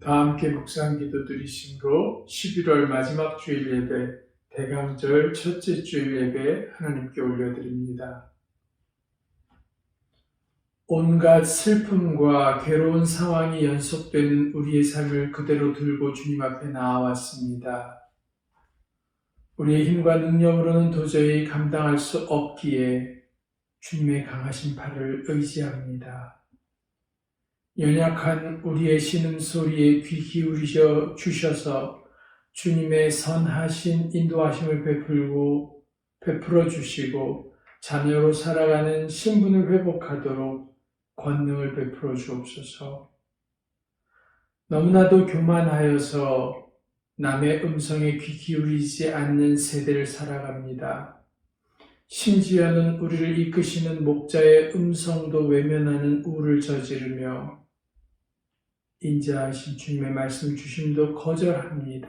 다 함께 묵상 기도 드리심으로 11월 마지막 주일 예배, 대강절 첫째 주일 예배 하나님께 올려드립니다. 온갖 슬픔과 괴로운 상황이 연속되는 우리의 삶을 그대로 들고 주님 앞에 나아왔습니다. 우리의 힘과 능력으로는 도저히 감당할 수 없기에 주님의 강하신 팔을 의지합니다. 연약한 우리의 신음소리에 귀 기울이셔 주셔서 주님의 선하신 인도하심을 베풀어 주시고 자녀로 살아가는 신분을 회복하도록 권능을 베풀어 주옵소서. 너무나도 교만하여서 남의 음성에 귀 기울이지 않는 세대를 살아갑니다. 심지어는 우리를 이끄시는 목자의 음성도 외면하는 우를 저지르며 인자하신 주님의 말씀 주심도 거절합니다.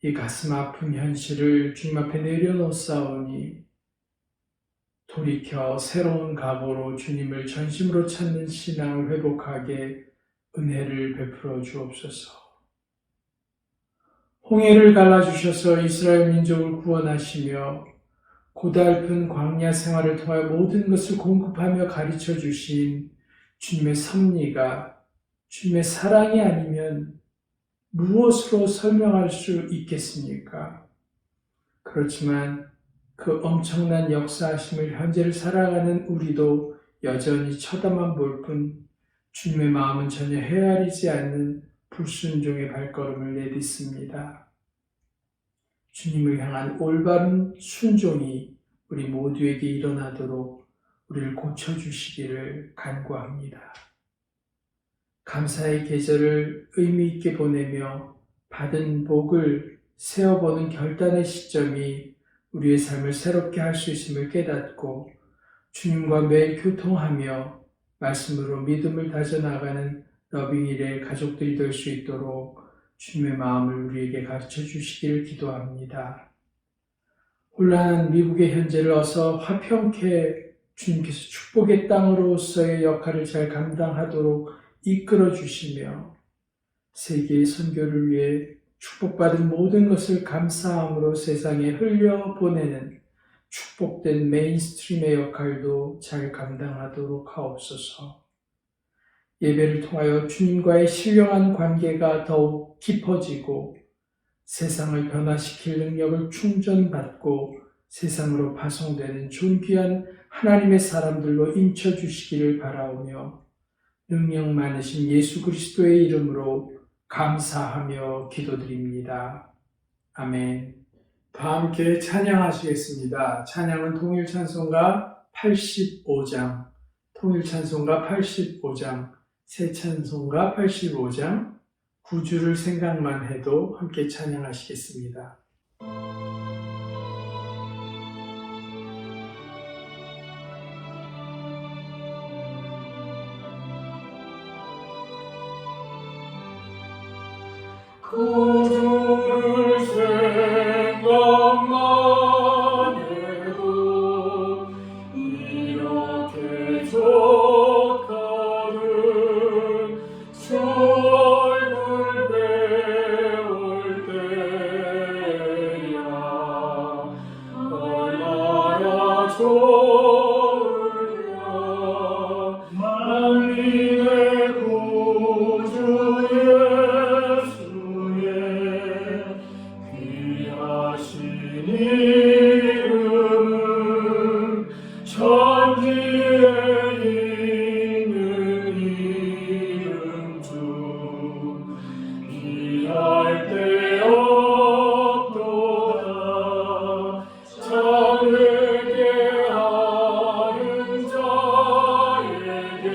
이 가슴 아픈 현실을 주님 앞에 내려놓사오니 돌이켜 새로운 각오로 주님을 전심으로 찾는 신앙을 회복하게 은혜를 베풀어 주옵소서. 홍해를 갈라주셔서 이스라엘 민족을 구원하시며 고달픈 광야 생활을 통하여 모든 것을 공급하며 가르쳐 주신 주님의 섭리가 주님의 사랑이 아니면 무엇으로 설명할 수 있겠습니까? 그렇지만 그 엄청난 역사하심을 현재를 살아가는 우리도 여전히 쳐다만 볼 뿐 주님의 마음은 전혀 헤아리지 않는 불순종의 발걸음을 내딛습니다. 주님을 향한 올바른 순종이 우리 모두에게 일어나도록 우리를 고쳐주시기를 간구합니다. 감사의 계절을 의미 있게 보내며 받은 복을 세어보는 결단의 시점이 우리의 삶을 새롭게 할 수 있음을 깨닫고 주님과 매일 교통하며 말씀으로 믿음을 다져나가는 러빙일의 가족들이 될 수 있도록 주님의 마음을 우리에게 가르쳐 주시기를 기도합니다. 혼란한 미국의 현재를 어서 화평케 주님께서 축복의 땅으로서의 역할을 잘 감당하도록 이끌어 주시며 세계의 선교를 위해 축복받은 모든 것을 감사함으로 세상에 흘려보내는 축복된 메인스트림의 역할도 잘 감당하도록 하옵소서. 예배를 통하여 주님과의 신령한 관계가 더욱 깊어지고 세상을 변화시킬 능력을 충전받고 세상으로 파송되는 존귀한 하나님의 사람들로 인쳐주시기를 바라오며 능력 많으신 예수 그리스도의 이름으로 감사하며 기도드립니다. 아멘. 다 함께 찬양하시겠습니다. 찬양은 통일찬송가 85장, 통일찬송가 85장, 새찬송가 85장, 구주를 생각만 해도 함께 찬양하시겠습니다. 구주를 생각만 해도 이렇게 좋거든 주 얼굴 배울 때야 얼마나 좋으랴 만민의 구주 이름은 천지에 있는 이름 중 비할 데 없도다. 자에게 하는 자에게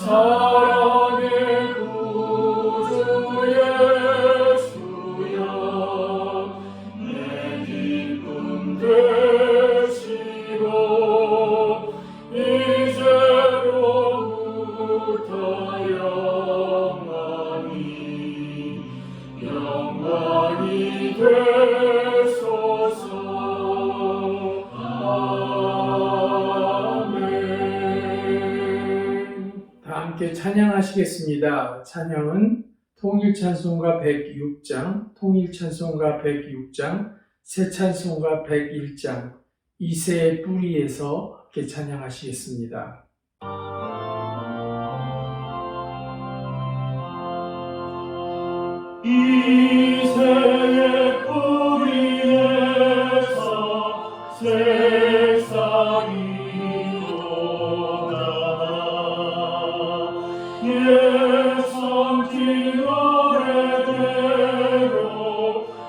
사랑의 구주 예수여 내 기쁨 되시고 이제로부터 영원히 되소서. 아멘. 다 함께 찬양하시겠습니다. 찬양은 통일찬송가 106장, 통일찬송가 106장, 새찬송가 101장, 이새의 뿌리에서 함께 찬양하시겠습니다. 이새의 뿌리에서 세상이 돋아나 예성진 노래대로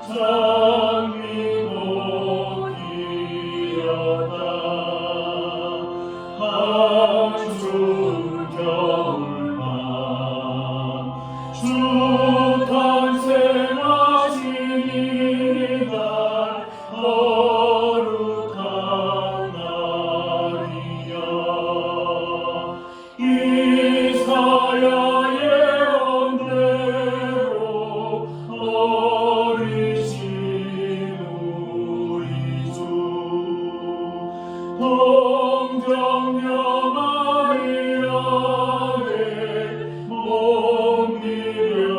장미꽃 피었다. 한주 겨울만 주 탄생하신 이날 거룩한 날이야. 이사야 예언대로 어리신 우리 주 동정녀 마리아의 몸 밀려나셨다.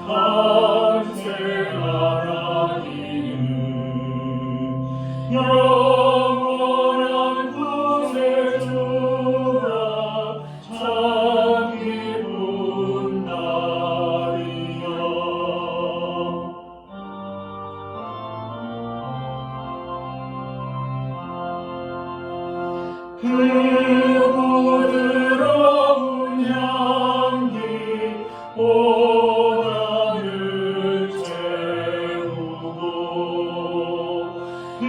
탄생하나님은 영원한 구세주라. 참 기쁜 날이야. 그 부드러운 향기 오감을 채우고 그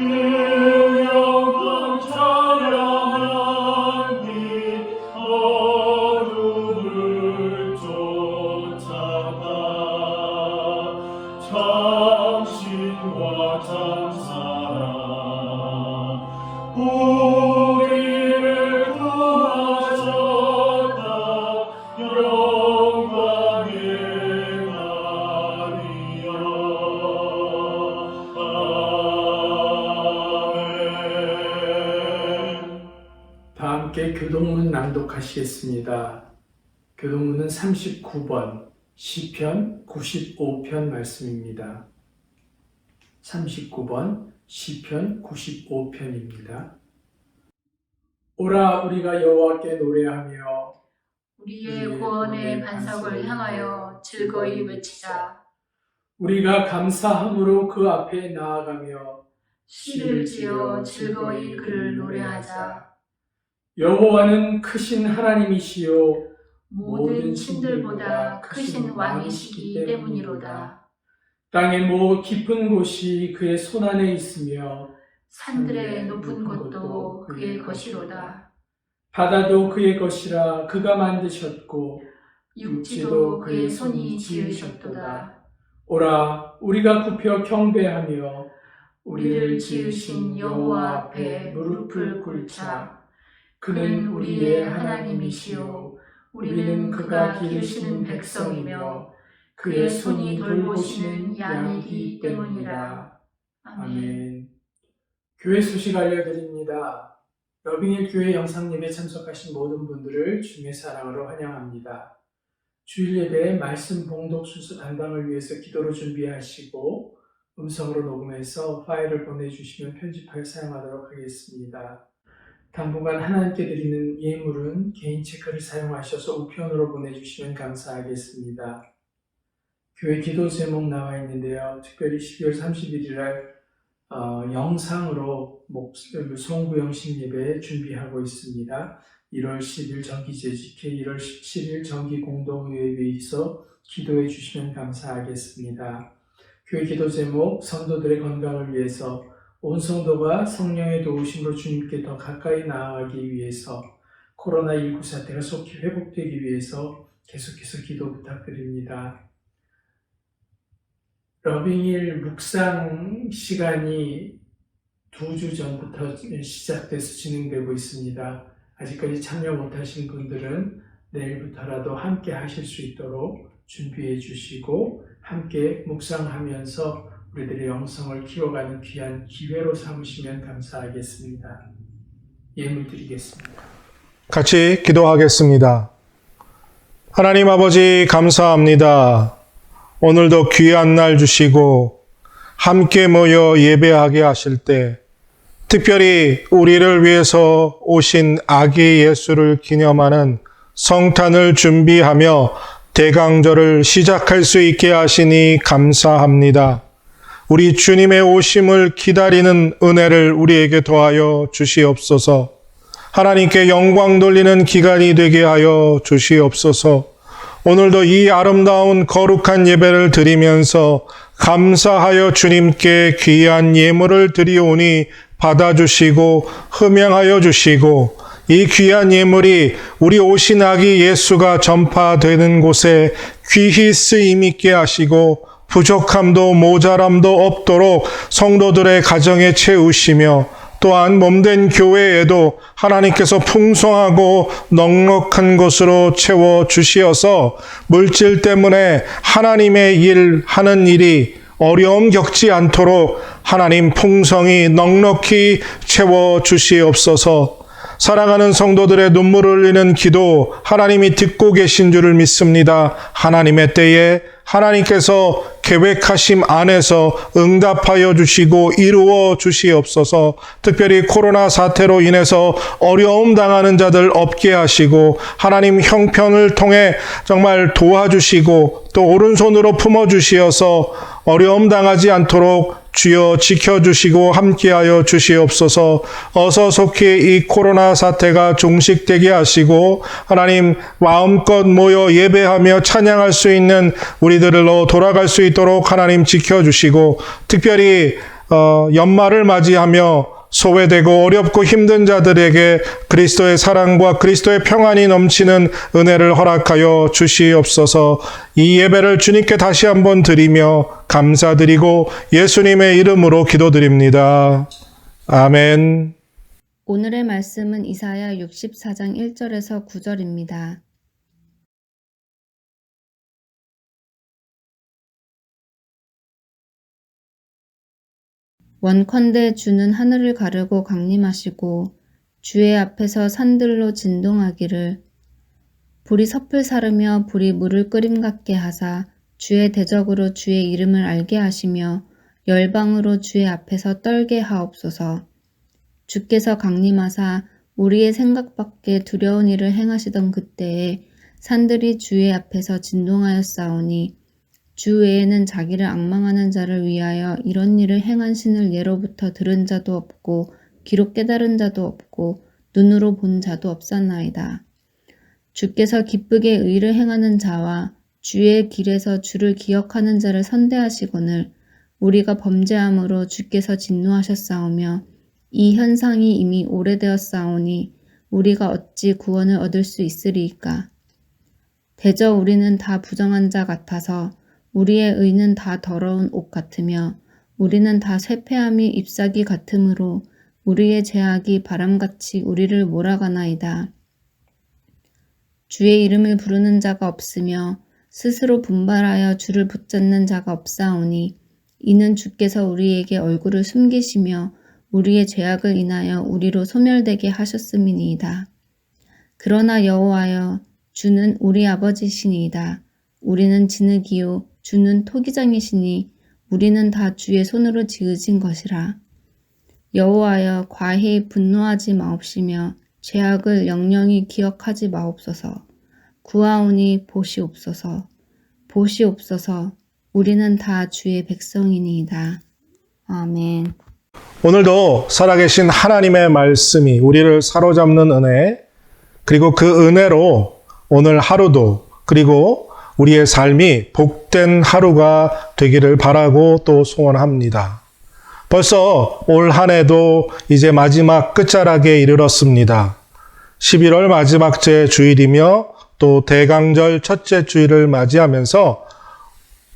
영광 찬란한 빛 어둠을 쫓아가 참신과 참사랑 우리를 구하셨다. 영광의 날이여. 아멘. 다 함께 교동문 낭독하시겠습니다. 교동문은 39번, 시편 95편 말씀입니다. 39번, 시편 95편입니다. 오라 우리가 여호와께 노래하며 우리의 구원의 반석을 향하여 즐거이 외치자. 우리가 감사함으로 그 앞에 나아가며 시를 지어 즐거이 그를 노래하자. 여호와는 크신 하나님이시요 모든 신들보다 크신 왕이시기 때문이로다. 땅의 모 깊은 곳이 그의 손안에 있으며 산들의 높은 곳도 그의 것이로다. 바다도 그의 것이라 그가 만드셨고 육지도 그의 손이 지으셨도다. 오라 우리가 굽혀 경배하며 우리를 지으신 여호와 앞에 무릎을 꿇자. 그는 우리의 하나님이시요 우리는 그가 기르시는 백성이며 그의 손이 돌보시는 양이기 때문이라. 아멘. 아멘. 교회 소식 알려드립니다. 러빙힐 교회 영상예배 참석하신 모든 분들을 주님의 사랑으로 환영합니다. 주일 예배에 말씀 봉독 순서 담당을 위해서 기도로 준비하시고 음성으로 녹음해서 파일을 보내주시면 편집하여 사용하도록 하겠습니다. 당분간 하나님께 드리는 예물은 개인 체크를 사용하셔서 우편으로 보내주시면 감사하겠습니다. 교회 기도 제목 나와 있는데요. 특별히 12월 31일 날 영상으로 송구영신 예배 준비하고 있습니다. 1월 10일 정기재직회, 1월 17일 정기공동의회에서 기도해 주시면 감사하겠습니다. 교회 기도 제목, 성도들의 건강을 위해서 온 성도가 성령의 도우심으로 주님께 더 가까이 나아가기 위해서 코로나19 사태가 속히 회복되기 위해서 계속해서 기도 부탁드립니다. 러빙일 묵상 시간이 2주 전부터 시작돼서 진행되고 있습니다. 아직까지 참여 못하신 분들은 내일부터라도 함께 하실 수 있도록 준비해 주시고 함께 묵상하면서 우리들의 영성을 키워가는 귀한 기회로 삼으시면 감사하겠습니다. 예물 드리겠습니다. 같이 기도하겠습니다. 하나님 아버지 감사합니다. 오늘도 귀한 날 주시고 함께 모여 예배하게 하실 때 특별히 우리를 위해서 오신 아기 예수를 기념하는 성탄을 준비하며 대강절을 시작할 수 있게 하시니 감사합니다. 우리 주님의 오심을 기다리는 은혜를 우리에게 더하여 주시옵소서. 하나님께 영광 돌리는 기간이 되게 하여 주시옵소서. 오늘도 이 아름다운 거룩한 예배를 드리면서 감사하여 주님께 귀한 예물을 드리오니 받아주시고 흠양하여 주시고 이 귀한 예물이 우리 오신 아기 예수가 전파되는 곳에 귀히 쓰임 있게 하시고 부족함도 모자람도 없도록 성도들의 가정에 채우시며 또한 몸된 교회에도 하나님께서 풍성하고 넉넉한 것으로 채워주시어서 물질 때문에 하나님의 일 하는 일이 어려움 겪지 않도록 하나님 풍성히 넉넉히 채워주시옵소서. 사랑하는 성도들의 눈물을 흘리는 기도 하나님이 듣고 계신 줄을 믿습니다. 하나님의 때에 하나님께서 계획하심 안에서 응답하여 주시고 이루어 주시옵소서. 특별히 코로나 사태로 인해서 어려움 당하는 자들 없게 하시고 하나님 형편을 통해 정말 도와주시고 또 오른손으로 품어주시어서 어려움 당하지 않도록 주여 지켜주시고 함께하여 주시옵소서. 어서 속히 이 코로나 사태가 종식되게 하시고 하나님 마음껏 모여 예배하며 찬양할 수 있는 우리들로 돌아갈 수 있도록 하나님 지켜주시고 특별히 연말을 맞이하며 소외되고 어렵고 힘든 자들에게 그리스도의 사랑과 그리스도의 평안이 넘치는 은혜를 허락하여 주시옵소서. 이 예배를 주님께 다시 한번 드리며 감사드리고 예수님의 이름으로 기도드립니다. 아멘. 오늘의 말씀은 이사야 64장 1절에서 9절입니다. 원컨대 주는 하늘을 가르고 강림하시고 주의 앞에서 산들로 진동하기를 불이 섭을 사르며 불이 물을 끓임 같게 하사 주의 대적으로 주의 이름을 알게 하시며 열방으로 주의 앞에서 떨게 하옵소서. 주께서 강림하사 우리의 생각 밖에 두려운 일을 행하시던 그때에 산들이 주의 앞에서 진동하였사오니 주 외에는 자기를 앙망하는 자를 위하여 이런 일을 행한 신을 예로부터 들은 자도 없고 귀로 깨달은 자도 없고 눈으로 본 자도 없었나이다. 주께서 기쁘게 의를 행하는 자와 주의 길에서 주를 기억하는 자를 선대하시거늘 우리가 범죄함으로 주께서 진노하셨사오며 이 현상이 이미 오래되었사오니 우리가 어찌 구원을 얻을 수 있으리이까. 대저 우리는 다 부정한 자 같아서 우리의 의는 다 더러운 옷 같으며 우리는 다 쇠폐함이 잎사귀 같으므로 우리의 죄악이 바람같이 우리를 몰아가나이다. 주의 이름을 부르는 자가 없으며 스스로 분발하여 주를 붙잡는 자가 없사오니 이는 주께서 우리에게 얼굴을 숨기시며 우리의 죄악을 인하여 우리로 소멸되게 하셨음이니이다. 그러나 여호와여 주는 우리 아버지시니이다. 우리는 진흙이요 주는 토기장이시니 우리는 다 주의 손으로 지으신 것이라. 여호와여 과히 분노하지 마옵시며 죄악을 영영히 기억하지 마옵소서. 구하오니 보시옵소서. 보시옵소서. 우리는 다 주의 백성이니이다. 아멘. 오늘도 살아계신 하나님의 말씀이 우리를 사로잡는 은혜 그리고 그 은혜로 오늘 하루도 그리고 우리의 삶이 복된 하루가 되기를 바라고 또 소원합니다. 벌써 올 한 해도 이제 마지막 끝자락에 이르렀습니다. 11월 마지막 째 주일이며 또 대강절 첫째 주일을 맞이하면서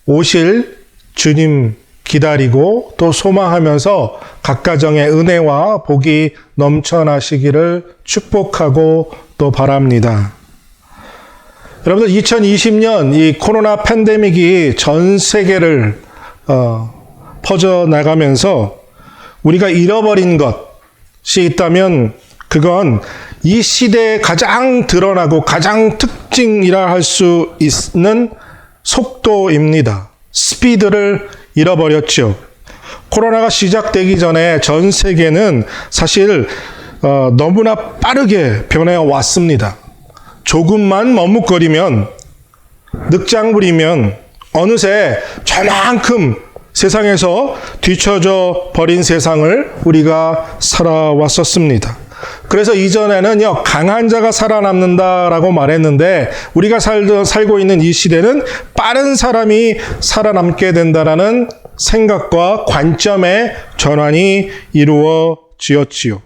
오실 주님 기다리고 또 소망하면서 각 가정의 은혜와 복이 넘쳐나시기를 축복하고 또 바랍니다. 여러분들 2020년 이 코로나 팬데믹이 전 세계를 퍼져나가면서 우리가 잃어버린 것이 있다면 그건 이 시대에 가장 드러나고 가장 특징이라 할 수 있는 속도입니다. 스피드를 잃어버렸죠. 코로나가 시작되기 전에 전 세계는 사실 너무나 빠르게 변해왔습니다. 조금만 머뭇거리면 늑장 부리면 어느새 저만큼 세상에서 뒤처져 버린 세상을 우리가 살아왔었습니다. 그래서 이전에는요, 강한 자가 살아남는다라고 말했는데 우리가 살고 있는 이 시대는 빠른 사람이 살아남게 된다라는 생각과 관점의 전환이 이루어지었지요.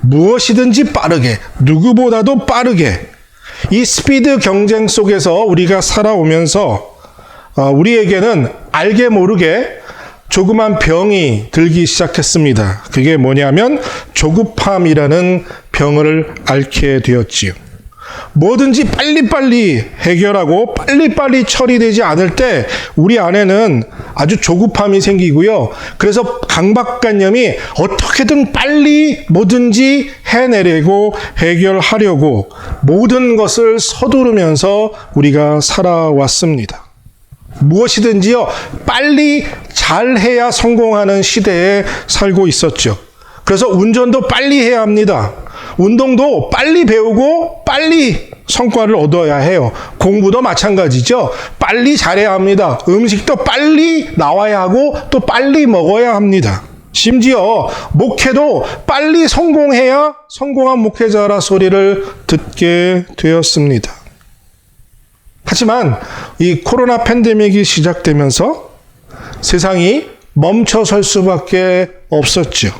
무엇이든지 빠르게, 누구보다도 빠르게 이 스피드 경쟁 속에서 우리가 살아오면서 우리에게는 알게 모르게 조그만 병이 들기 시작했습니다. 그게 뭐냐면 조급함이라는 병을 앓게 되었지요. 뭐든지 빨리빨리 해결하고 빨리빨리 처리되지 않을 때 우리 안에는 아주 조급함이 생기고요. 그래서 강박관념이 어떻게든 빨리 뭐든지 해내려고 해결하려고 모든 것을 서두르면서 우리가 살아왔습니다. 무엇이든지요, 빨리 잘해야 성공하는 시대에 살고 있었죠. 그래서 운전도 빨리 해야 합니다. 운동도 빨리 배우고 빨리 성과를 얻어야 해요. 공부도 마찬가지죠. 빨리 잘해야 합니다. 음식도 빨리 나와야 하고 또 빨리 먹어야 합니다. 심지어 목회도 빨리 성공해야 성공한 목회자라 소리를 듣게 되었습니다. 하지만 이 코로나 팬데믹이 시작되면서 세상이 멈춰설 수밖에 없었죠.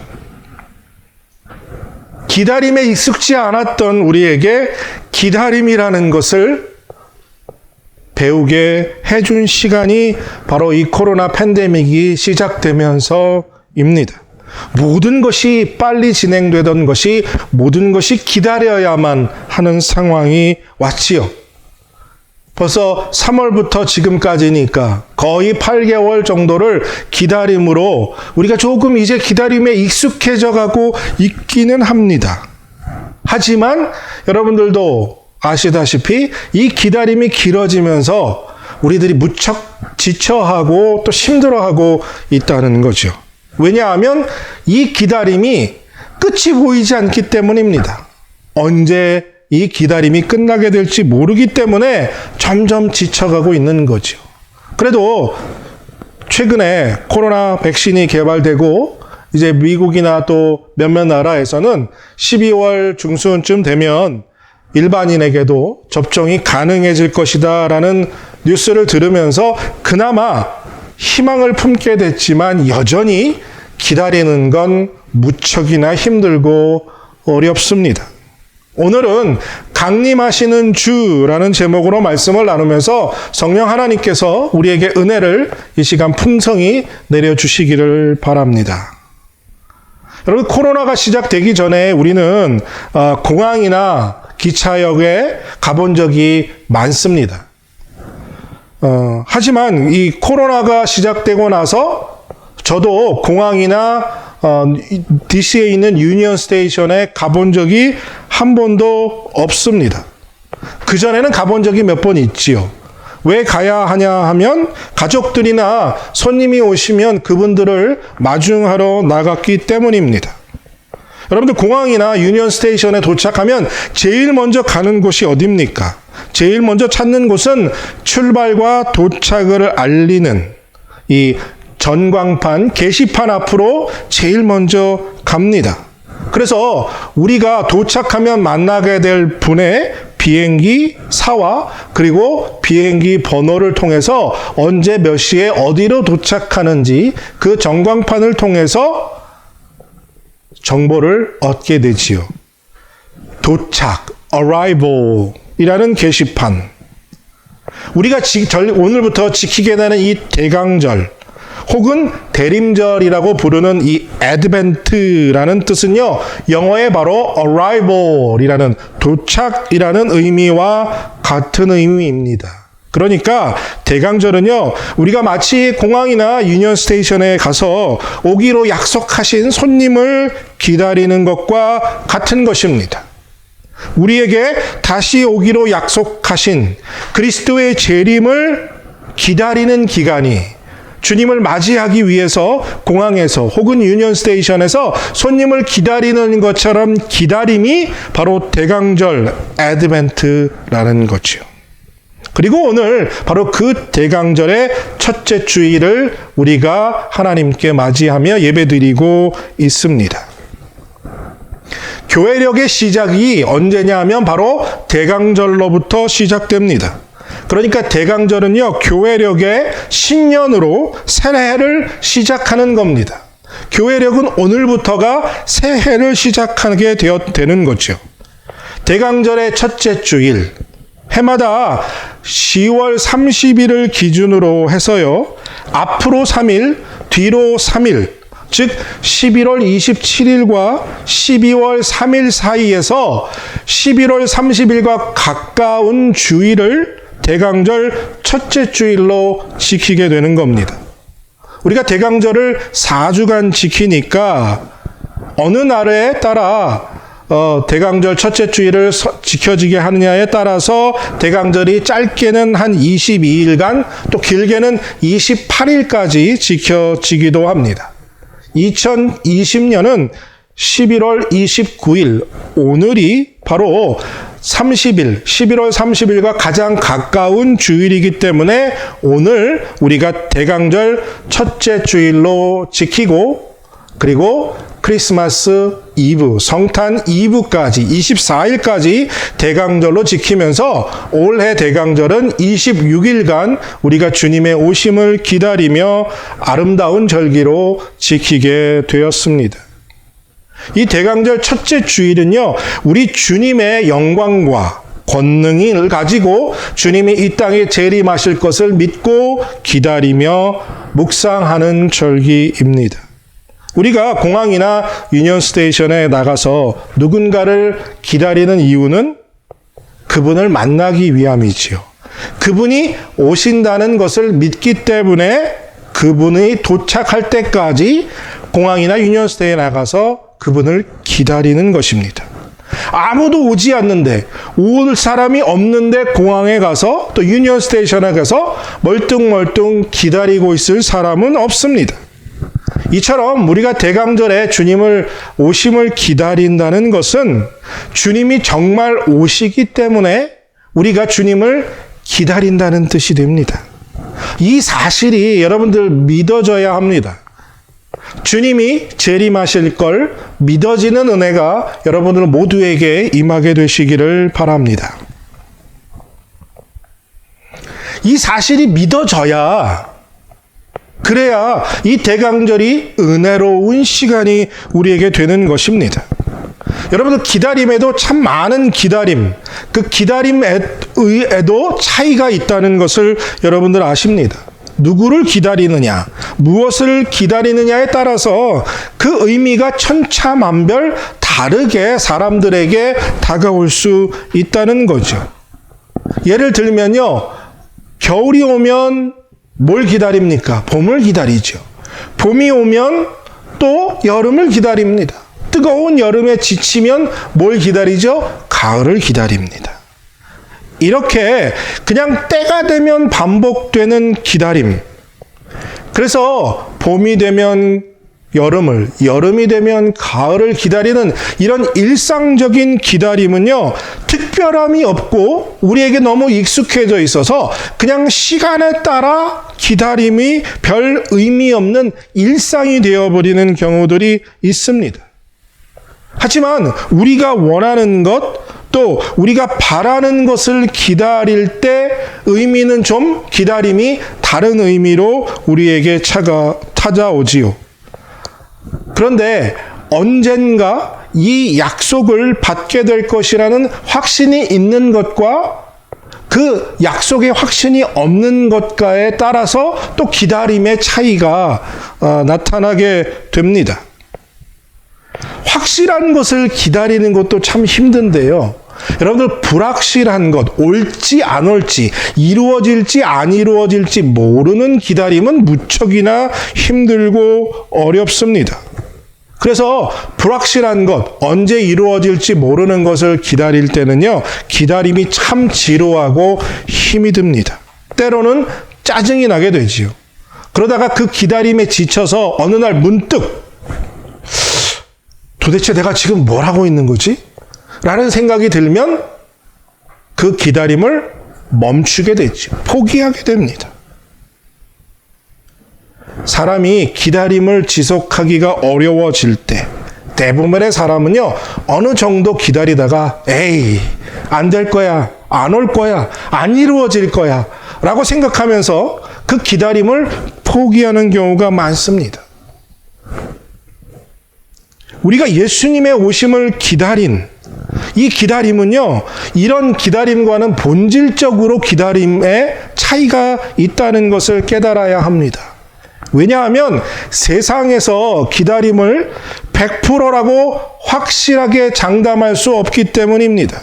기다림에 익숙지 않았던 우리에게 기다림이라는 것을 배우게 해준 시간이 바로 이 코로나 팬데믹이 시작되면서입니다. 모든 것이 빨리 진행되던 것이 모든 것이 기다려야만 하는 상황이 왔지요. 벌써 3월부터 지금까지니까 거의 8개월 정도를 기다림으로 우리가 조금 이제 기다림에 익숙해져 가고 있기는 합니다. 하지만 여러분들도 아시다시피 이 기다림이 길어지면서 우리들이 무척 지쳐하고 또 힘들어하고 있다는 거죠. 왜냐하면 이 기다림이 끝이 보이지 않기 때문입니다. 언제 이 기다림이 끝나게 될지 모르기 때문에 점점 지쳐가고 있는 거죠. 그래도 최근에 코로나 백신이 개발되고 이제 미국이나 또 몇몇 나라에서는 12월 중순쯤 되면 일반인에게도 접종이 가능해질 것이다라는 뉴스를 들으면서 그나마 희망을 품게 됐지만 여전히 기다리는 건 무척이나 힘들고 어렵습니다. 오늘은 강림하시는 주라는 제목으로 말씀을 나누면서 성령 하나님께서 우리에게 은혜를 이 시간 풍성히 내려주시기를 바랍니다. 여러분, 코로나가 시작되기 전에 우리는 공항이나 기차역에 가본 적이 많습니다. 하지만 이 코로나가 시작되고 나서 저도 공항이나 DC에 있는 유니언 스테이션에 가본 적이 한 번도 없습니다. 그전에는 가본 적이 몇 번 있지요. 왜 가야 하냐 하면 가족들이나 손님이 오시면 그분들을 마중하러 나갔기 때문입니다. 여러분들 공항이나 유니언 스테이션에 도착하면 제일 먼저 가는 곳이 어디입니까? 제일 먼저 찾는 곳은 출발과 도착을 알리는 이 전광판, 게시판 앞으로 제일 먼저 갑니다. 그래서 우리가 도착하면 만나게 될 분의 비행기사와 그리고 비행기 번호를 통해서 언제 몇 시에 어디로 도착하는지 그 전광판을 통해서 정보를 얻게 되지요. 도착, arrival 이라는 게시판. 우리가 오늘부터 지키게 되는 이 대강절 혹은 대림절이라고 부르는 이 advent라는 뜻은요, 영어의 바로 arrival이라는 도착이라는 의미와 같은 의미입니다. 그러니까 대강절은요, 우리가 마치 공항이나 유니언 스테이션에 가서 오기로 약속하신 손님을 기다리는 것과 같은 것입니다. 우리에게 다시 오기로 약속하신 그리스도의 재림을 기다리는 기간이 주님을 맞이하기 위해서 공항에서 혹은 유니언 스테이션에서 손님을 기다리는 것처럼 기다림이 바로 대강절 애드벤트라는 거죠. 그리고 오늘 바로 그 대강절의 첫째 주일을 우리가 하나님께 맞이하며 예배드리고 있습니다. 교회력의 시작이 언제냐 하면 바로 대강절로부터 시작됩니다. 그러니까 대강절은요, 교회력의 신년으로 새해를 시작하는 겁니다. 교회력은 오늘부터가 새해를 시작하게 되는 거죠. 대강절의 첫째 주일, 해마다 10월 30일을 기준으로 해서요, 앞으로 3일, 뒤로 3일, 즉 11월 27일과 12월 3일 사이에서 11월 30일과 가까운 주일을 대강절 첫째 주일로 지키게 되는 겁니다. 우리가 대강절을 4주간 지키니까 어느 날에 따라 대강절 첫째 주일을 지켜지게 하느냐에 따라서 대강절이 짧게는 한 22일간 또 길게는 28일까지 지켜지기도 합니다. 2020년은 11월 29일, 오늘이 바로 30일, 11월 30일과 가장 가까운 주일이기 때문에 오늘 우리가 대강절 첫째 주일로 지키고, 그리고 크리스마스 이브, 성탄 이브까지 24일까지 대강절로 지키면서 올해 대강절은 26일간 우리가 주님의 오심을 기다리며 아름다운 절기로 지키게 되었습니다. 이 대강절 첫째 주일은요, 우리 주님의 영광과 권능을 가지고 주님이 이 땅에 재림하실 것을 믿고 기다리며 묵상하는 절기입니다. 우리가 공항이나 유니언 스테이션에 나가서 누군가를 기다리는 이유는 그분을 만나기 위함이지요. 그분이 오신다는 것을 믿기 때문에 그분이 도착할 때까지 공항이나 유니언 스테이션에 나가서 그분을 기다리는 것입니다. 아무도 오지 않는데, 올 사람이 없는데 공항에 가서 또 유니언 스테이션에 가서 멀뚱멀뚱 기다리고 있을 사람은 없습니다. 이처럼 우리가 대강절에 주님을 오심을 기다린다는 것은 주님이 정말 오시기 때문에 우리가 주님을 기다린다는 뜻이 됩니다. 이 사실이 여러분들 믿어져야 합니다. 주님이 재림하실 걸 믿어지는 은혜가 여러분들 모두에게 임하게 되시기를 바랍니다. 이 사실이 믿어져야, 그래야 이 대강절이 은혜로운 시간이 우리에게 되는 것입니다. 여러분들 기다림에도 참 많은 기다림, 그 기다림에도 차이가 있다는 것을 여러분들 아십니다. 누구를 기다리느냐, 무엇을 기다리느냐에 따라서 그 의미가 천차만별 다르게 사람들에게 다가올 수 있다는 거죠. 예를 들면요, 겨울이 오면 뭘 기다립니까? 봄을 기다리죠. 봄이 오면 또 여름을 기다립니다. 뜨거운 여름에 지치면 뭘 기다리죠? 가을을 기다립니다. 이렇게 그냥 때가 되면 반복되는 기다림. 그래서 봄이 되면 여름을, 여름이 되면 가을을 기다리는 이런 일상적인 기다림은요, 특별함이 없고 우리에게 너무 익숙해져 있어서 그냥 시간에 따라 기다림이 별 의미 없는 일상이 되어버리는 경우들이 있습니다. 하지만 우리가 원하는 것, 또 우리가 바라는 것을 기다릴 때 의미는 좀 기다림이 다른 의미로 우리에게 찾아오지요. 그런데 언젠가 이 약속을 받게 될 것이라는 확신이 있는 것과 그 약속의 확신이 없는 것과에 따라서 또 기다림의 차이가 나타나게 됩니다. 확실한 것을 기다리는 것도 참 힘든데요. 여러분들 불확실한 것, 올지 안 올지, 이루어질지 안 이루어질지 모르는 기다림은 무척이나 힘들고 어렵습니다. 그래서 불확실한 것, 언제 이루어질지 모르는 것을 기다릴 때는요, 기다림이 참 지루하고 힘이 듭니다. 때로는 짜증이 나게 되지요. 그러다가 그 기다림에 지쳐서 어느 날 문득 도대체 내가 지금 뭘 하고 있는 거지? 라는 생각이 들면 그 기다림을 멈추게 되죠. 포기하게 됩니다. 사람이 기다림을 지속하기가 어려워질 때 대부분의 사람은요, 어느 정도 기다리다가 에이, 안 될 거야, 안 올 거야, 안 이루어질 거야 라고 생각하면서 그 기다림을 포기하는 경우가 많습니다. 우리가 예수님의 오심을 기다린 이 기다림은요, 이런 기다림과는 본질적으로 기다림에 차이가 있다는 것을 깨달아야 합니다. 왜냐하면 세상에서 기다림을 100%라고 확실하게 장담할 수 없기 때문입니다.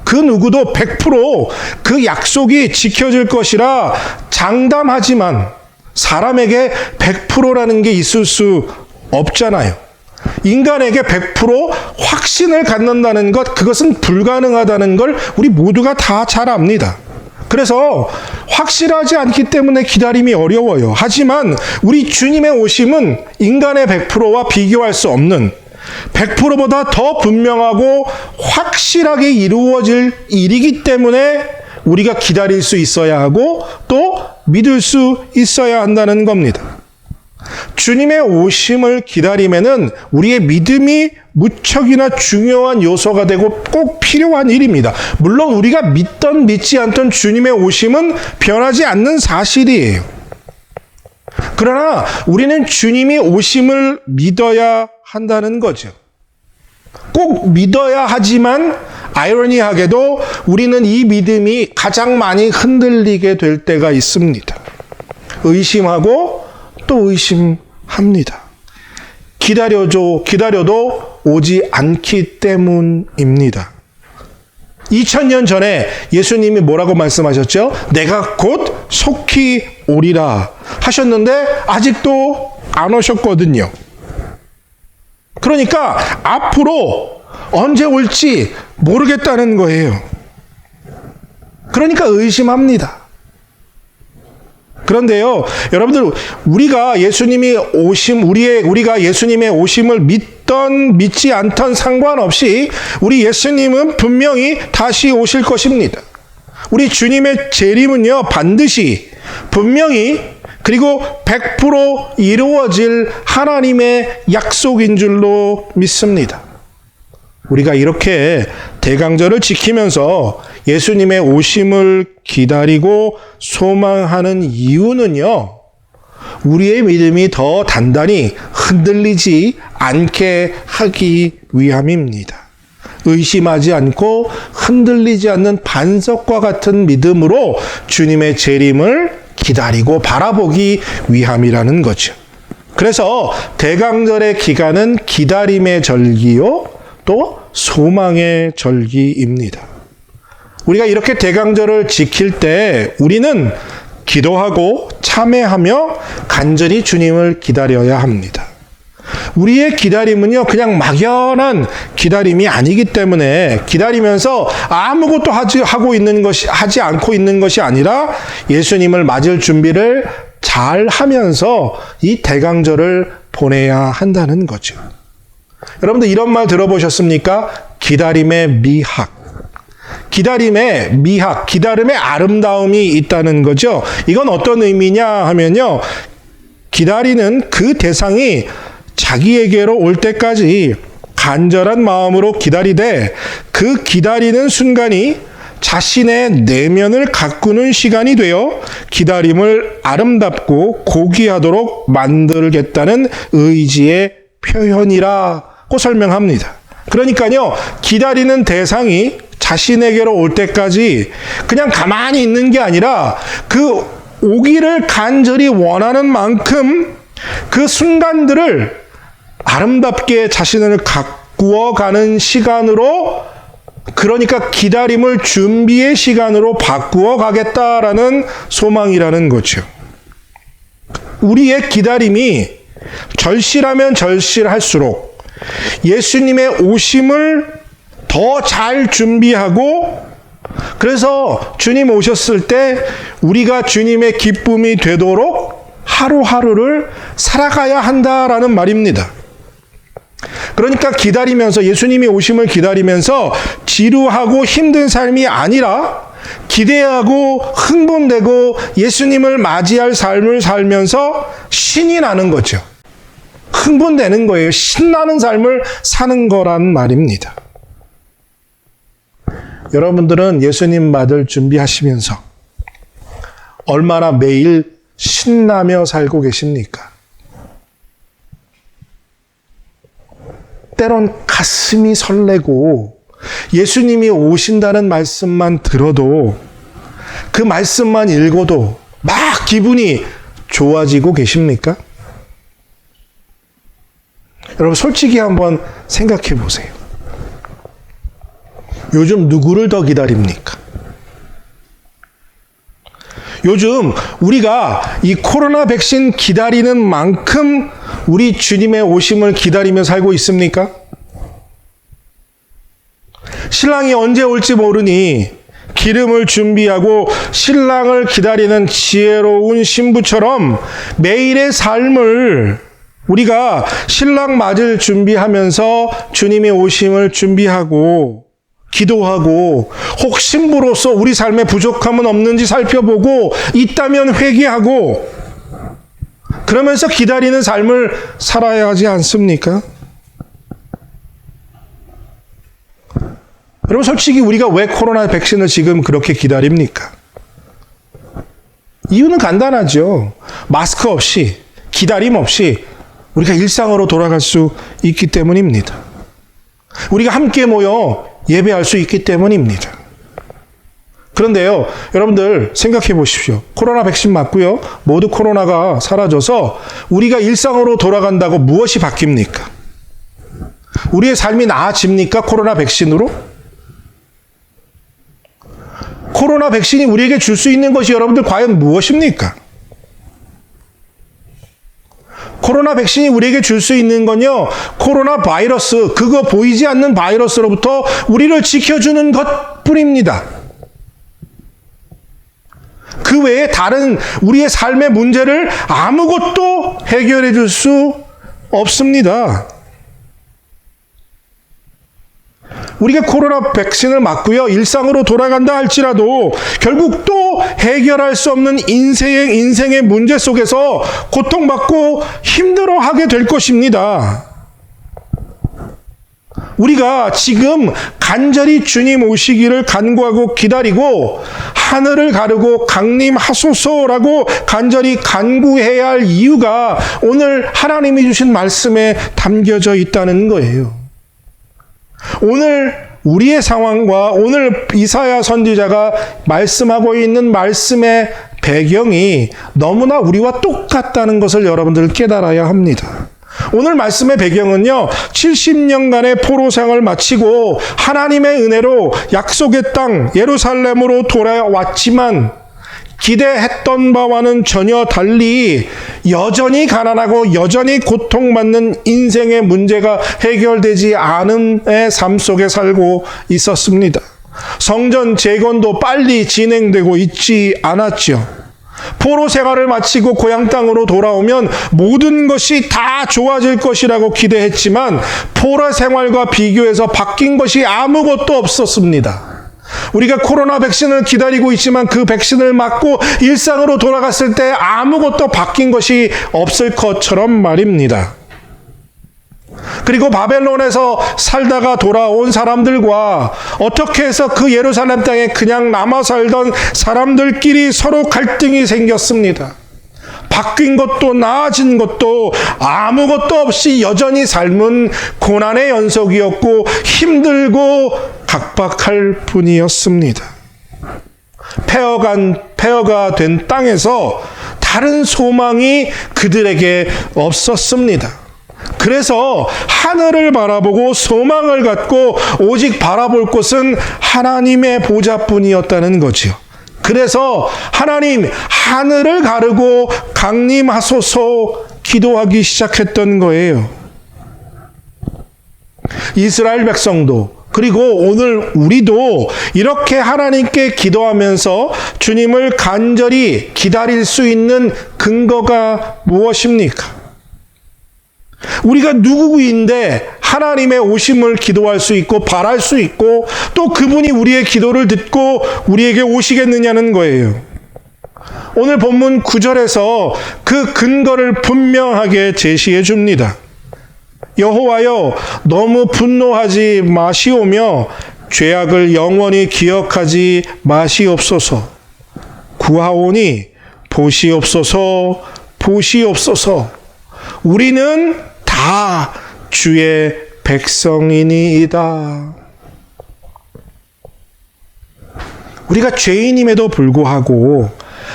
그 누구도 100% 그 약속이 지켜질 것이라 장담하지만 사람에게 100%라는 게 있을 수 없잖아요. 인간에게 100% 확신을 갖는다는 것, 그것은 불가능하다는 걸 우리 모두가 다 잘 압니다. 그래서 확실하지 않기 때문에 기다림이 어려워요. 하지만 우리 주님의 오심은 인간의 100%와 비교할 수 없는 100%보다 더 분명하고 확실하게 이루어질 일이기 때문에 우리가 기다릴 수 있어야 하고 또 믿을 수 있어야 한다는 겁니다. 주님의 오심을 기다림에는 우리의 믿음이 무척이나 중요한 요소가 되고 꼭 필요한 일입니다. 물론 우리가 믿던 믿지 않던 주님의 오심은 변하지 않는 사실이에요. 그러나 우리는 주님이 오심을 믿어야 한다는 거죠. 꼭 믿어야 하지만 아이러니하게도 우리는 이 믿음이 가장 많이 흔들리게 될 때가 있습니다. 의심하고 또 의심합니다. 기다려도 오지 않기 때문입니다. 2000년 전에 예수님이 뭐라고 말씀하셨죠? 내가 곧 속히 오리라 하셨는데 아직도 안 오셨거든요. 그러니까 앞으로 언제 올지 모르겠다는 거예요. 그러니까 의심합니다. 그런데요, 여러분들, 우리가 예수님의 오심을 믿던 믿지 않던 상관없이 우리 예수님은 분명히 다시 오실 것입니다. 우리 주님의 재림은요, 반드시 분명히 그리고 100% 이루어질 하나님의 약속인 줄로 믿습니다. 우리가 이렇게 대강절을 지키면서 예수님의 오심을 기다리고 소망하는 이유는요, 우리의 믿음이 더 단단히 흔들리지 않게 하기 위함입니다. 의심하지 않고 흔들리지 않는 반석과 같은 믿음으로 주님의 재림을 기다리고 바라보기 위함이라는 거죠. 그래서 대강절의 기간은 기다림의 절기요, 또 소망의 절기입니다. 우리가 이렇게 대강절을 지킬 때 우리는 기도하고 참회하며 간절히 주님을 기다려야 합니다. 우리의 기다림은요, 그냥 막연한 기다림이 아니기 때문에 기다리면서 아무것도 하지 않고 있는 것이 아니라 예수님을 맞을 준비를 잘 하면서 이 대강절을 보내야 한다는 거죠. 여러분들 이런 말 들어보셨습니까? 기다림의 미학. 기다림의 아름다움이 있다는 거죠. 이건 어떤 의미냐 하면요, 기다리는 그 대상이 자기에게로 올 때까지 간절한 마음으로 기다리되 그 기다리는 순간이 자신의 내면을 가꾸는 시간이 되어 기다림을 아름답고 고귀하도록 만들겠다는 의지의 표현이라고 설명합니다. 그러니까요, 기다리는 대상이 자신에게로 올 때까지 그냥 가만히 있는 게 아니라 그 오기를 간절히 원하는 만큼 그 순간들을 아름답게 자신을 가꾸어가는 시간으로, 그러니까 기다림을 준비의 시간으로 바꾸어 가겠다라는 소망이라는 거죠. 우리의 기다림이 절실하면 절실할수록 예수님의 오심을 더 잘 준비하고, 그래서 주님 오셨을 때 우리가 주님의 기쁨이 되도록 하루하루를 살아가야 한다라는 말입니다. 그러니까 기다리면서, 예수님이 오심을 기다리면서 지루하고 힘든 삶이 아니라 기대하고 흥분되고 예수님을 맞이할 삶을 살면서 신이 나는 거죠. 흥분되는 거예요. 신나는 삶을 사는 거란 말입니다. 여러분들은 예수님 맞을 준비하시면서 얼마나 매일 신나며 살고 계십니까? 때론 가슴이 설레고 예수님이 오신다는 말씀만 들어도, 그 말씀만 읽어도 막 기분이 좋아지고 계십니까? 여러분, 솔직히 한번 생각해 보세요. 요즘 누구를 더 기다립니까? 요즘 우리가 이 코로나 백신 기다리는 만큼 우리 주님의 오심을 기다리며 살고 있습니까? 신랑이 언제 올지 모르니 기름을 준비하고 신랑을 기다리는 지혜로운 신부처럼 매일의 삶을 우리가 신랑 맞을 준비하면서 주님의 오심을 준비하고 기도하고, 혹 신부로서 우리 삶에 부족함은 없는지 살펴보고 있다면 회개하고, 그러면서 기다리는 삶을 살아야 하지 않습니까? 여러분, 솔직히 우리가 왜 코로나 백신을 지금 그렇게 기다립니까? 이유는 간단하죠. 마스크 없이, 기다림 없이 우리가 일상으로 돌아갈 수 있기 때문입니다. 우리가 함께 모여 예배할 수 있기 때문입니다. 그런데요, 여러분들 생각해 보십시오. 코로나 백신 맞고요, 모두 코로나가 사라져서 우리가 일상으로 돌아간다고 무엇이 바뀝니까? 우리의 삶이 나아집니까? 코로나 백신으로? 코로나 백신이 우리에게 줄 수 있는 것이 여러분들 과연 무엇입니까? 코로나 백신이 우리에게 줄 수 있는 건요, 코로나 바이러스, 그거 보이지 않는 바이러스로부터 우리를 지켜주는 것뿐입니다. 그 외에 다른 우리의 삶의 문제를 아무것도 해결해 줄 수 없습니다. 우리가 코로나 백신을 맞고요, 일상으로 돌아간다 할지라도 결국 또 해결할 수 없는 인생의 문제 속에서 고통받고 힘들어하게 될 것입니다. 우리가 지금 간절히 주님 오시기를 간구하고 기다리고 하늘을 가르고 강림하소서라고 간절히 간구해야 할 이유가 오늘 하나님이 주신 말씀에 담겨져 있다는 거예요. 오늘 우리의 상황과 오늘 이사야 선지자가 말씀하고 있는 말씀의 배경이 너무나 우리와 똑같다는 것을 여러분들 깨달아야 합니다. 오늘 말씀의 배경은요, 70년간의 포로생을 마치고 하나님의 은혜로 약속의 땅 예루살렘으로 돌아왔지만 기대했던 바와는 전혀 달리 여전히 가난하고 여전히 고통받는 인생의 문제가 해결되지 않음의 삶 속에 살고 있었습니다. 성전 재건도 빨리 진행되고 있지 않았죠. 포로 생활을 마치고 고향 땅으로 돌아오면 모든 것이 다 좋아질 것이라고 기대했지만 포로 생활과 비교해서 바뀐 것이 아무것도 없었습니다. 우리가 코로나 백신을 기다리고 있지만 그 백신을 맞고 일상으로 돌아갔을 때 아무것도 바뀐 것이 없을 것처럼 말입니다. 그리고 바벨론에서 살다가 돌아온 사람들과 어떻게 해서 그 예루살렘 땅에 그냥 남아 살던 사람들끼리 서로 갈등이 생겼습니다. 바뀐 것도 나아진 것도 아무것도 없이 여전히 삶은 고난의 연속이었고 힘들고 각박할 뿐이었습니다. 폐허가 된 땅에서 다른 소망이 그들에게 없었습니다. 그래서 하늘을 바라보고 소망을 갖고 오직 바라볼 곳은 하나님의 보좌뿐이었다는 거지요. 그래서 하나님 하늘을 가르고 강림하소서 기도하기 시작했던 거예요. 이스라엘 백성도 그리고 오늘 우리도 이렇게 하나님께 기도하면서 주님을 간절히 기다릴 수 있는 근거가 무엇입니까? 우리가 누구인데 하나님의 오심을 기도할 수 있고 바랄 수 있고 또 그분이 우리의 기도를 듣고 우리에게 오시겠느냐는 거예요. 오늘 본문 9절에서 그 근거를 분명하게 제시해 줍니다. 여호와여 너무 분노하지 마시오며 죄악을 영원히 기억하지 마시옵소서. 구하오니 보시옵소서 보시옵소서. 우리는 다 주의 백성이니이다. 우리가 죄인임에도 불구하고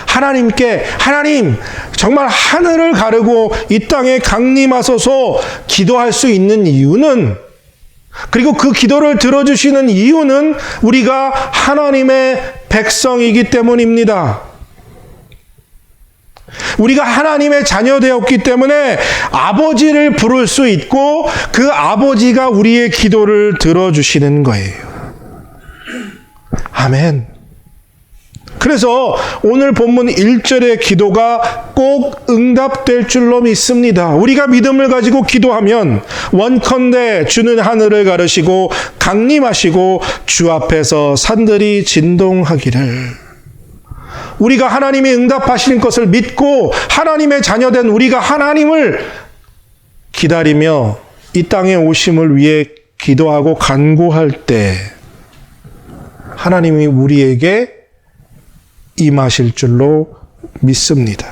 하나님께 하나님 정말 하늘을 가르고 이 땅에 강림하소서 기도할 수 있는 이유는, 그리고 그 기도를 들어주시는 이유는 우리가 하나님의 백성이기 때문입니다. 우리가 하나님의 자녀 되었기 때문에 아버지를 부를 수 있고 그 아버지가 우리의 기도를 들어주시는 거예요. 아멘. 그래서 오늘 본문 1절의 기도가 꼭 응답될 줄로 믿습니다. 우리가 믿음을 가지고 기도하면 원컨대 주는 하늘을 가르시고 강림하시고 주 앞에서 산들이 진동하기를. 우리가 하나님이 응답하시는 것을 믿고 하나님의 자녀된 우리가 하나님을 기다리며 이 땅에 오심을 위해 기도하고 간구할 때 하나님이 우리에게 임하실 줄로 믿습니다.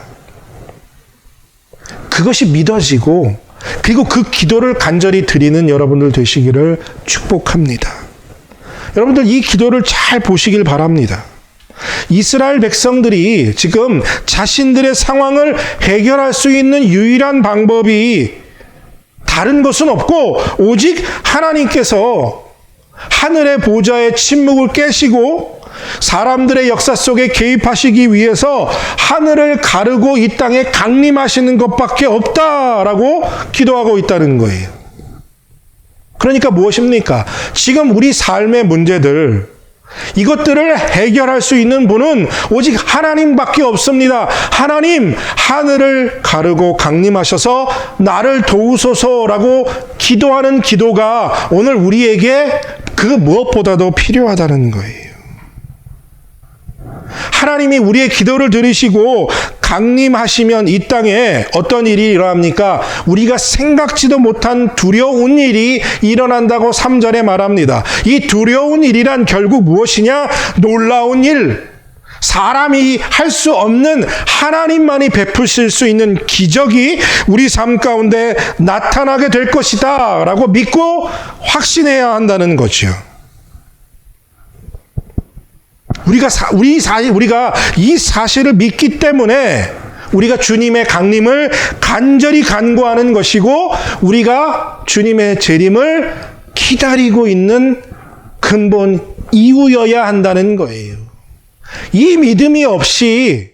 그것이 믿어지고 그리고 그 기도를 간절히 드리는 여러분들 되시기를 축복합니다. 여러분들 이 기도를 잘 보시길 바랍니다. 이스라엘 백성들이 지금 자신들의 상황을 해결할 수 있는 유일한 방법이 다른 것은 없고 오직 하나님께서 하늘의 보좌의 침묵을 깨시고 사람들의 역사 속에 개입하시기 위해서 하늘을 가르고 이 땅에 강림하시는 것밖에 없다라고 기도하고 있다는 거예요. 그러니까 무엇입니까? 지금 우리 삶의 문제들, 이것들을 해결할 수 있는 분은 오직 하나님밖에 없습니다. 하나님, 하늘을 가르고 강림하셔서 나를 도우소서라고 기도하는 기도가 오늘 우리에게 그 무엇보다도 필요하다는 거예요. 하나님이 우리의 기도를 들으시고 강림하시면 이 땅에 어떤 일이 일어납니까? 우리가 생각지도 못한 두려운 일이 일어난다고 3절에 말합니다. 이 두려운 일이란 결국 무엇이냐? 놀라운 일. 사람이 할 수 없는 하나님만이 베푸실 수 있는 기적이 우리 삶 가운데 나타나게 될 것이다 라고 믿고 확신해야 한다는 거죠. 우리가 이 사실을 믿기 때문에 우리가 주님의 강림을 간절히 간구하는 것이고 우리가 주님의 재림을 기다리고 있는 근본 이유여야 한다는 거예요. 이 믿음이 없이,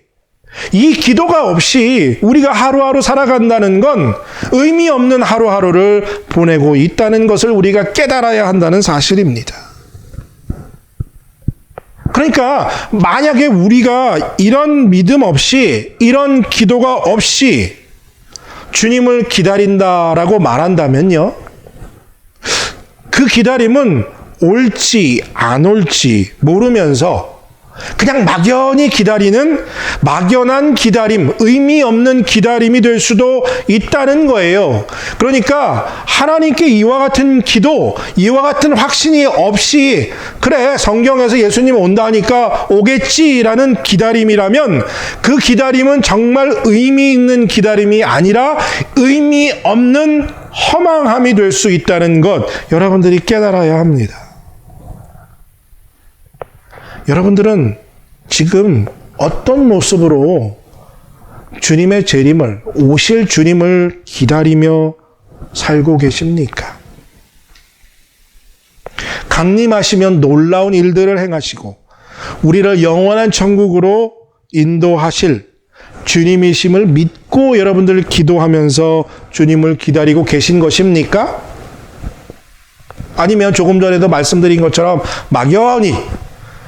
이 기도가 없이 우리가 하루하루 살아간다는 건 의미 없는 하루하루를 보내고 있다는 것을 우리가 깨달아야 한다는 사실입니다. 그러니까 만약에 우리가 이런 믿음 없이, 이런 기도가 없이 주님을 기다린다라고 말한다면요, 그 기다림은 올지 안 올지 모르면서 그냥 막연히 기다리는 막연한 기다림, 의미 없는 기다림이 될 수도 있다는 거예요. 그러니까 하나님께 이와 같은 기도, 이와 같은 확신이 없이 그래 성경에서 예수님 온다 하니까 오겠지라는 기다림이라면 그 기다림은 정말 의미 있는 기다림이 아니라 의미 없는 허망함이 될 수 있다는 것 여러분들이 깨달아야 합니다. 여러분들은 지금 어떤 모습으로 주님의 재림을, 오실 주님을 기다리며 살고 계십니까? 강림하시면 놀라운 일들을 행하시고 우리를 영원한 천국으로 인도하실 주님이심을 믿고 여러분들 기도하면서 주님을 기다리고 계신 것입니까? 아니면 조금 전에도 말씀드린 것처럼 막연히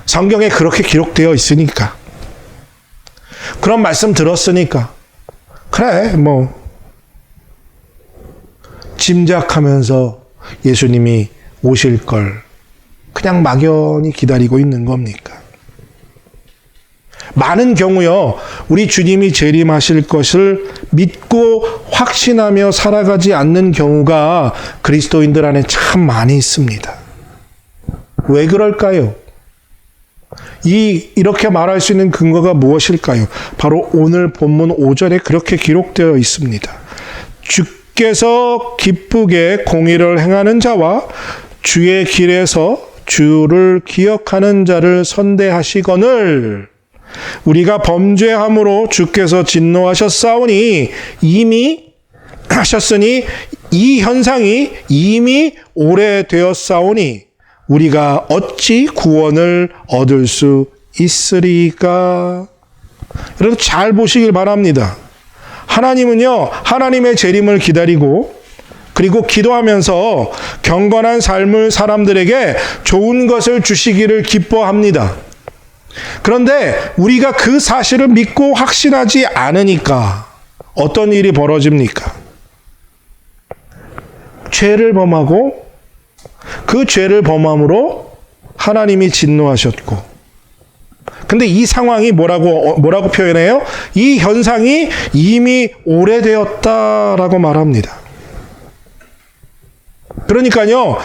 성경에 그렇게 기록되어 있으니까 그런 말씀 들었으니까 그래 짐작하면서 예수님이 오실 걸 그냥 막연히 기다리고 있는 겁니까? 많은 경우요, 우리 주님이 재림하실 것을 믿고 확신하며 살아가지 않는 경우가 그리스도인들 안에 참 많이 있습니다. 왜 그럴까요? 이렇게 말할 수 있는 근거가 무엇일까요? 바로 오늘 본문 5절에 그렇게 기록되어 있습니다. 주께서 기쁘게 공의를 행하는 자와 주의 길에서 주를 기억하는 자를 선대하시거늘 우리가 범죄함으로 주께서 진노하셨사오니 이미 하셨으니 이 현상이 이미 오래되었사오니 우리가 어찌 구원을 얻을 수 있으리까? 여러분 잘 보시길 바랍니다. 하나님은요, 하나님의 재림을 기다리고 그리고 기도하면서 경건한 삶을 사람들에게 좋은 것을 주시기를 기뻐합니다. 그런데 우리가 그 사실을 믿고 확신하지 않으니까 어떤 일이 벌어집니까? 죄를 범하고 그 죄를 범함으로 하나님이 진노하셨고 근데 이 상황이 뭐라고 표현해요? 이 현상이 이미 오래되었다라고 말합니다. 그러니까요,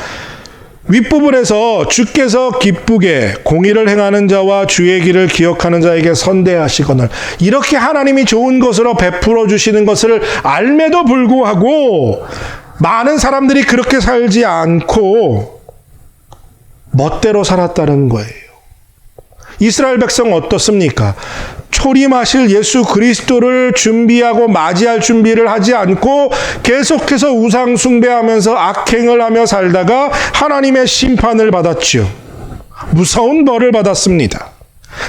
윗부분에서 주께서 기쁘게 공의를 행하는 자와 주의 길을 기억하는 자에게 선대하시거늘 이렇게 하나님이 좋은 것으로 베풀어 주시는 것을 알매도 불구하고 많은 사람들이 그렇게 살지 않고 멋대로 살았다는 거예요. 이스라엘 백성 어떻습니까? 초림하실 예수 그리스도를 준비하고 맞이할 준비를 하지 않고 계속해서 우상 숭배하면서 악행을 하며 살다가 하나님의 심판을 받았지요. 무서운 벌을 받았습니다.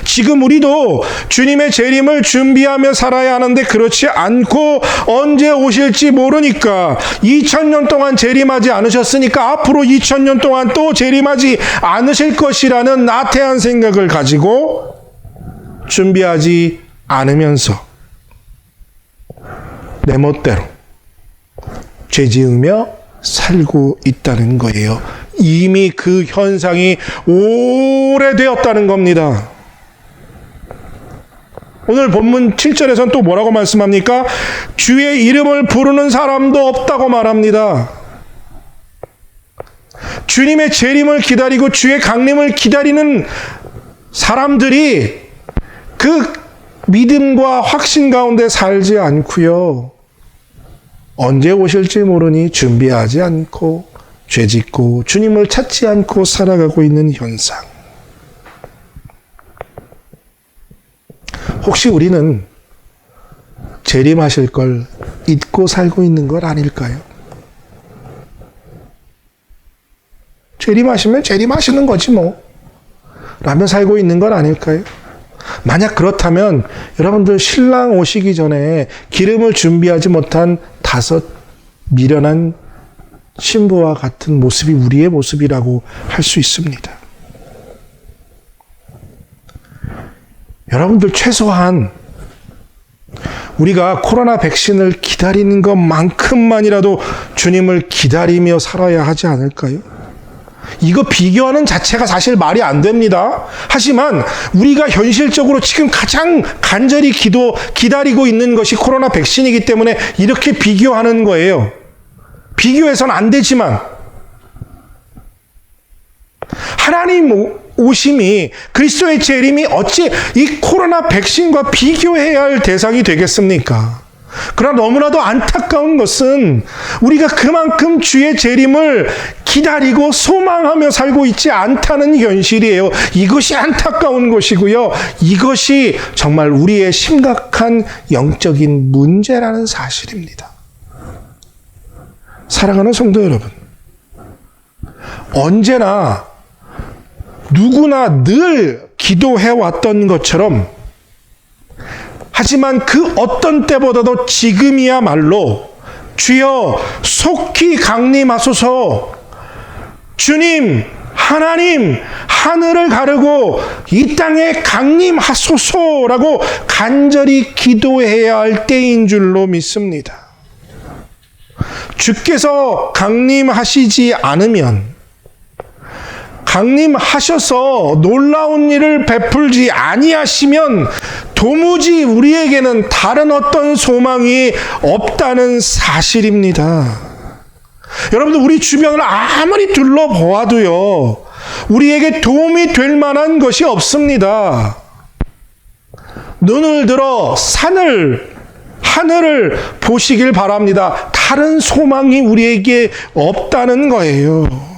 지금 우리도 주님의 재림을 준비하며 살아야 하는데 그렇지 않고 언제 오실지 모르니까 2000년 동안 재림하지 않으셨으니까 앞으로 2000년 동안 또 재림하지 않으실 것이라는 나태한 생각을 가지고 준비하지 않으면서 내 멋대로 죄 지으며 살고 있다는 거예요. 이미 그 현상이 오래되었다는 겁니다. 오늘 본문 7절에서는 또 뭐라고 말씀합니까? 주의 이름을 부르는 사람도 없다고 말합니다. 주님의 재림을 기다리고 주의 강림을 기다리는 사람들이 그 믿음과 확신 가운데 살지 않고요. 언제 오실지 모르니 준비하지 않고 죄짓고 주님을 찾지 않고 살아가고 있는 현상. 혹시 우리는 재림하실 걸 잊고 살고 있는 것 아닐까요? 재림하시면 재림하시는 거지 뭐 라며 살고 있는 건 아닐까요? 만약 그렇다면 여러분들 신랑 오시기 전에 기름을 준비하지 못한 5 미련한 신부와 같은 모습이 우리의 모습이라고 할 수 있습니다. 여러분들 최소한 우리가 코로나 백신을 기다리는 것만큼만이라도 주님을 기다리며 살아야 하지 않을까요? 이거 비교하는 자체가 사실 말이 안 됩니다. 하지만 우리가 현실적으로 지금 가장 간절히 기다리고 있는 것이 코로나 백신이기 때문에 이렇게 비교하는 거예요. 비교해서는 안 되지만 하나님 오심이, 그리스도의 재림이 어찌 이 코로나 백신과 비교해야 할 대상이 되겠습니까? 그러나 너무나도 안타까운 것은 우리가 그만큼 주의 재림을 기다리고 소망하며 살고 있지 않다는 현실이에요. 이것이 안타까운 것이고요. 이것이 정말 우리의 심각한 영적인 문제라는 사실입니다. 사랑하는 성도 여러분, 언제나 누구나 늘 기도해왔던 것처럼, 하지만 그 어떤 때보다도 지금이야말로 주여 속히 강림하소서, 주님 하나님 하늘을 가르고 이 땅에 강림하소서라고 간절히 기도해야 할 때인 줄로 믿습니다. 주께서 강림하시지 않으면, 강림하셔서 놀라운 일을 베풀지 아니하시면 도무지 우리에게는 다른 어떤 소망이 없다는 사실입니다. 여러분들, 우리 주변을 아무리 둘러보아도요, 우리에게 도움이 될 만한 것이 없습니다. 눈을 들어 하늘을 보시길 바랍니다. 다른 소망이 우리에게 없다는 거예요.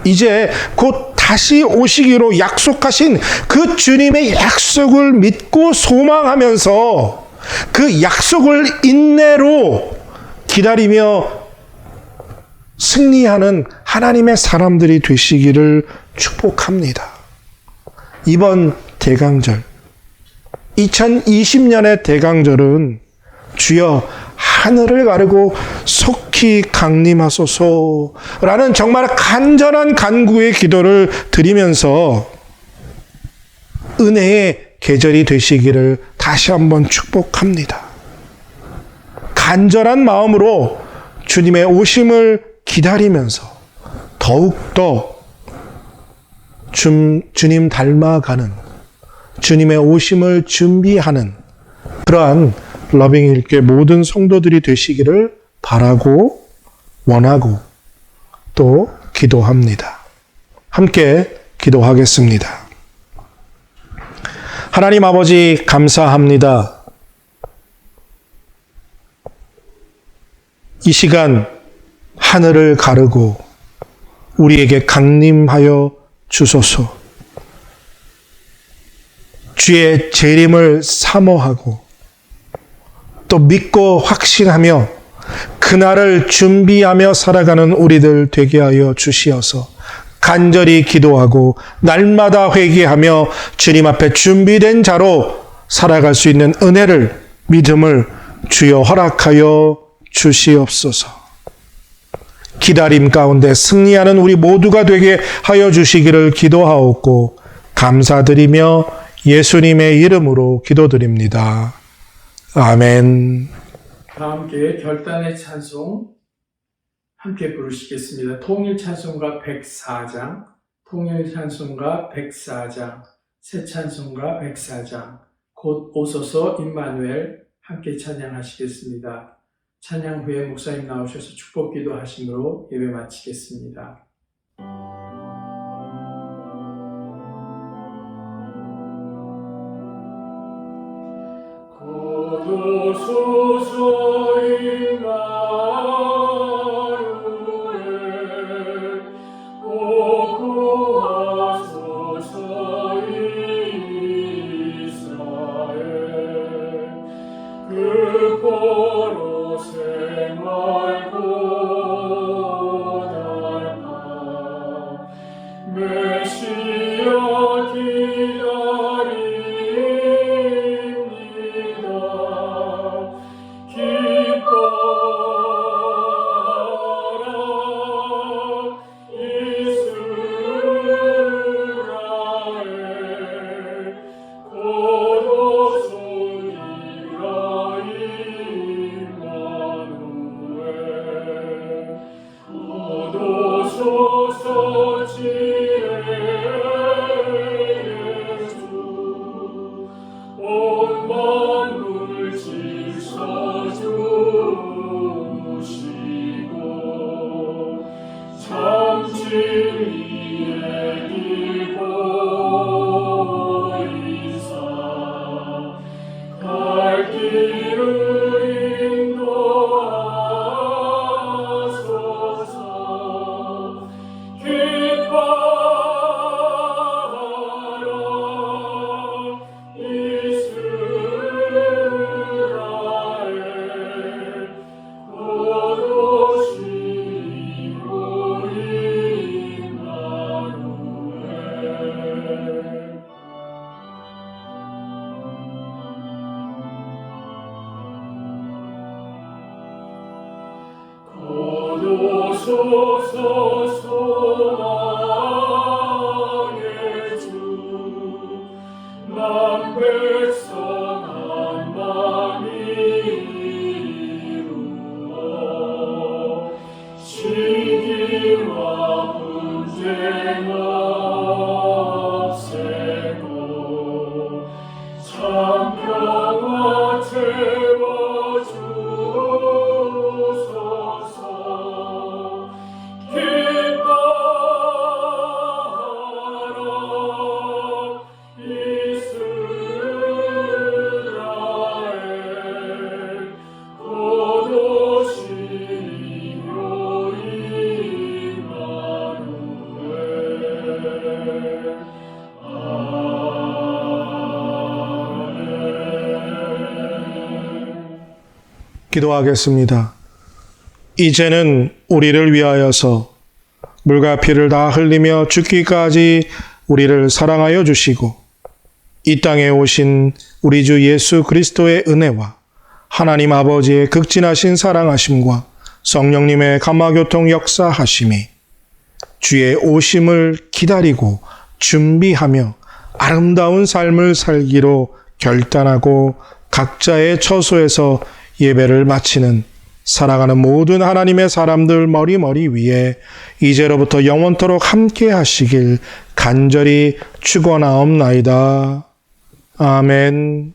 이제 곧 다시 오시기로 약속하신 그 주님의 약속을 믿고 소망하면서 그 약속을 인내로 기다리며 승리하는 하나님의 사람들이 되시기를 축복합니다. 이번 대강절, 2020년의 대강절은 주여 하늘을 가르고 속히 강림하소서라는 정말 간절한 간구의 기도를 드리면서 은혜의 계절이 되시기를 다시 한번 축복합니다. 간절한 마음으로 주님의 오심을 기다리면서 더욱더 주님 닮아가는, 주님의 오심을 준비하는 그러한 러빙힐교회 모든 성도들이 되시기를 바라고 원하고 또 기도합니다. 함께 기도하겠습니다. 하나님 아버지, 감사합니다. 이 시간 하늘을 가르고 우리에게 강림하여 주소서. 주의 재림을 사모하고 또 믿고 확신하며 그날을 준비하며 살아가는 우리들 되게 하여 주시어서 간절히 기도하고 날마다 회개하며 주님 앞에 준비된 자로 살아갈 수 있는 은혜를, 믿음을 주여 허락하여 주시옵소서. 기다림 가운데 승리하는 우리 모두가 되게 하여 주시기를 기도하옵고 감사드리며 예수님의 이름으로 기도드립니다. 아멘. 다 함께 결단의 찬송 함께 부르시겠습니다. 통일 찬송가 104장, 통일 찬송가 104장, 새 찬송가 104장, 곧 오소서 임마누엘 함께 찬양하시겠습니다. 찬양 후에 목사님 나오셔서 축복 기도하심으로 예배 마치겠습니다. 오소서 임마누엘 오고 하소서 이스라엘 그 포로 생활 고달파 메시아 기다립니다. 기뻐 주소서 소망의 주 난 백성 한 마음이 이루어 시기와 분쟁 없애고 참평화 채워주소서 기뻐하라 이스라엘 고도시요 임마누엘 기도하겠습니다. 이제는 우리를 위하여서 물과 피를 다 흘리며 죽기까지 우리를 사랑하여 주시고 이 땅에 오신 우리 주 예수 그리스도의 은혜와 하나님 아버지의 극진하신 사랑하심과 성령님의 감화교통 역사하심이 주의 오심을 기다리고 준비하며 아름다운 삶을 살기로 결단하고 각자의 처소에서 예배를 마치는 사랑하는 모든 하나님의 사람들 머리 위에 이제로부터 영원토록 함께 하시길 간절히 축원하옵나이다. 아멘.